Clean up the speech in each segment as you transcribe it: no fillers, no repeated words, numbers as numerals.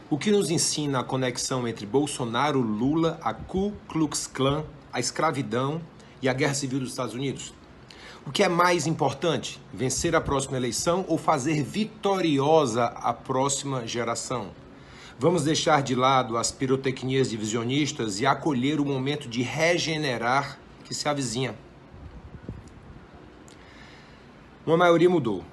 O que nos ensina a conexão entre Bolsonaro, Lula, a Ku Klux Klan, a escravidão e a Guerra Civil dos Estados Unidos? O que é mais importante, vencer a próxima eleição ou fazer vitoriosa a próxima geração? Vamos deixar de lado as pirotecnias divisionistas e acolher o momento de regenerar que se avizinha. Uma maioria mudou.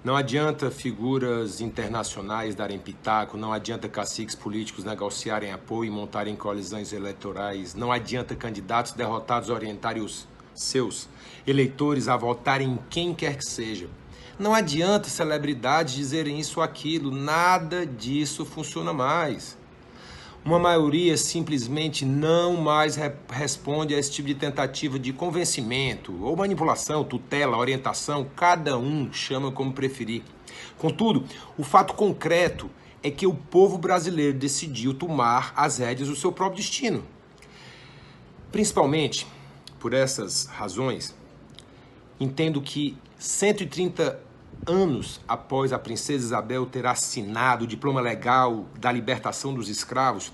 Não adianta figuras internacionais darem pitaco, não adianta caciques políticos negociarem apoio e montarem coalizões eleitorais, não adianta candidatos derrotados orientarem os seus eleitores a votarem em quem quer que seja. Não adianta celebridades dizerem isso ou aquilo, nada disso funciona mais. Uma maioria simplesmente não mais responde a esse tipo de tentativa de convencimento ou manipulação, tutela, orientação, cada um chama como preferir. Contudo, o fato concreto é que o povo brasileiro decidiu tomar as rédeas do seu próprio destino. Principalmente por essas razões, entendo que 130 anos após a princesa Isabel ter assinado o diploma legal da libertação dos escravos,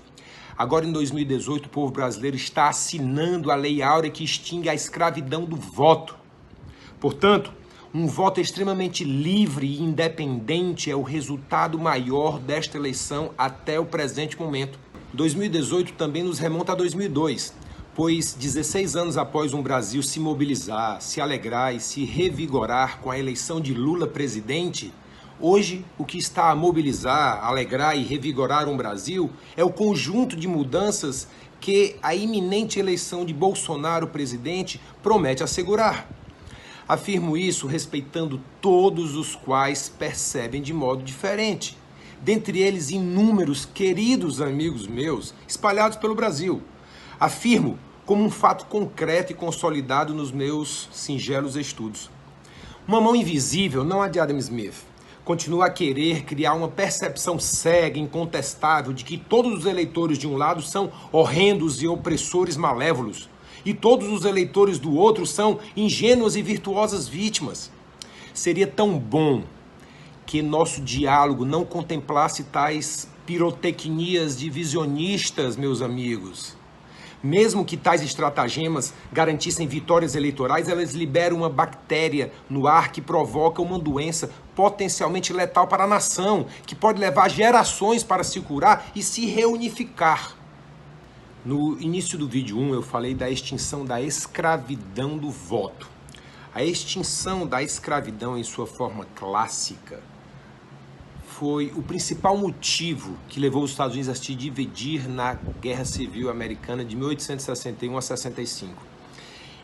agora em 2018 o povo brasileiro está assinando a Lei Áurea que extingue a escravidão do voto. Portanto, um voto extremamente livre e independente é o resultado maior desta eleição até o presente momento. 2018 também nos remonta a 2002. Pois 16 anos após um Brasil se mobilizar, se alegrar e se revigorar com a eleição de Lula presidente, hoje o que está a mobilizar, alegrar e revigorar um Brasil é o conjunto de mudanças que a iminente eleição de Bolsonaro presidente promete assegurar. Afirmo isso respeitando todos os quais percebem de modo diferente. Dentre eles inúmeros queridos amigos meus espalhados pelo Brasil. Afirmo como um fato concreto e consolidado nos meus singelos estudos. Uma mão invisível, não a de Adam Smith, continua a querer criar uma percepção cega, incontestável, de que todos os eleitores de um lado são horrendos e opressores malévolos, e todos os eleitores do outro são ingênuas e virtuosas vítimas. Seria tão bom que nosso diálogo não contemplasse tais pirotecnias divisionistas, meus amigos. Mesmo que tais estratagemas garantissem vitórias eleitorais, elas liberam uma bactéria no ar que provoca uma doença potencialmente letal para a nação, que pode levar gerações para se curar e se reunificar. No início do vídeo 1, eu falei da extinção da escravidão do voto. A extinção da escravidão em sua forma clássica foi o principal motivo que levou os Estados Unidos a se dividir na Guerra Civil Americana de 1861 a 65.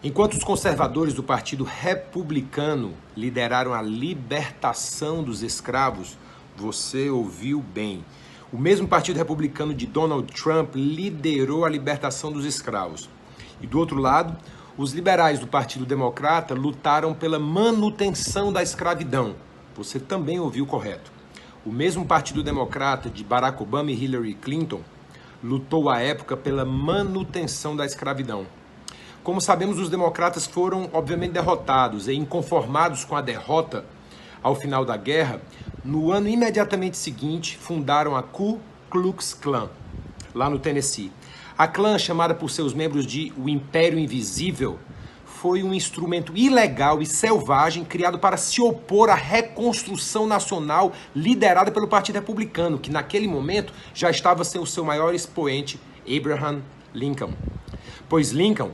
Enquanto os conservadores do Partido Republicano lideraram a libertação dos escravos, você ouviu bem, o mesmo Partido Republicano de Donald Trump liderou a libertação dos escravos. E do outro lado, os liberais do Partido Democrata lutaram pela manutenção da escravidão. Você também ouviu correto. O mesmo Partido Democrata de Barack Obama e Hillary Clinton lutou à época pela manutenção da escravidão. Como sabemos, os democratas foram, obviamente, derrotados e inconformados com a derrota ao final da guerra, no ano imediatamente seguinte, fundaram a Ku Klux Klan, lá no Tennessee. A clã, chamada por seus membros de o Império Invisível, foi um instrumento ilegal e selvagem criado para se opor à reconstrução nacional liderada pelo Partido Republicano, que naquele momento já estava sem o seu maior expoente, Abraham Lincoln. Pois Lincoln,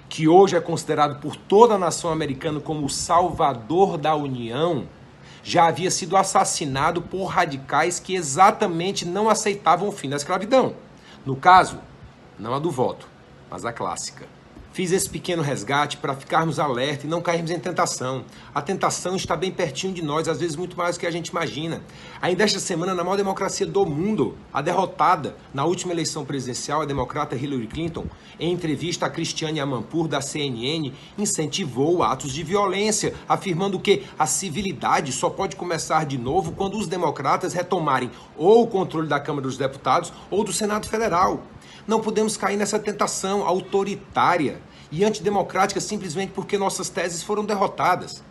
que hoje é considerado por toda a nação americana como o salvador da União, já havia sido assassinado por radicais que exatamente não aceitavam o fim da escravidão. No caso, não a do voto, mas a clássica. Fiz esse pequeno resgate para ficarmos alerta e não cairmos em tentação. A tentação está bem pertinho de nós, às vezes muito mais do que a gente imagina. Ainda esta semana, na maior democracia do mundo, a derrotada na última eleição presidencial, a democrata Hillary Clinton, em entrevista a Christiane Amanpour, da CNN, incentivou atos de violência, afirmando que a civilidade só pode começar de novo quando os democratas retomarem ou o controle da Câmara dos Deputados ou do Senado Federal. Não podemos cair nessa tentação autoritária e antidemocrática simplesmente porque nossas teses foram derrotadas.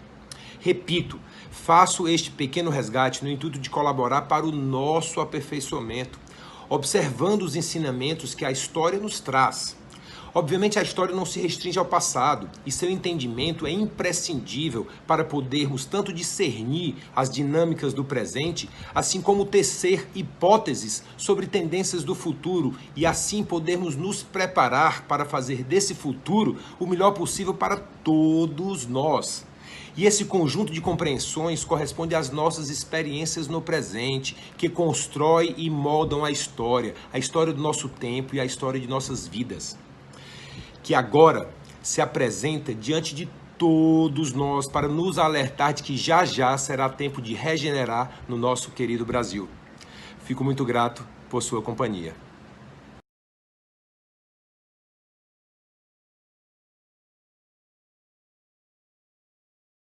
Repito, Faço este pequeno resgate no intuito de colaborar para o nosso aperfeiçoamento, observando os ensinamentos que a história nos traz. Obviamente, a história não se restringe ao passado e seu entendimento é imprescindível para podermos tanto discernir as dinâmicas do presente, assim como tecer hipóteses sobre tendências do futuro e assim podermos nos preparar para fazer desse futuro o melhor possível para todos nós. E esse conjunto de compreensões corresponde às nossas experiências no presente, que constrói e moldam a história do nosso tempo e a história de nossas vidas, que agora se apresenta diante de todos nós para nos alertar de que já já será tempo de regenerar no nosso querido Brasil. Fico muito grato por sua companhia.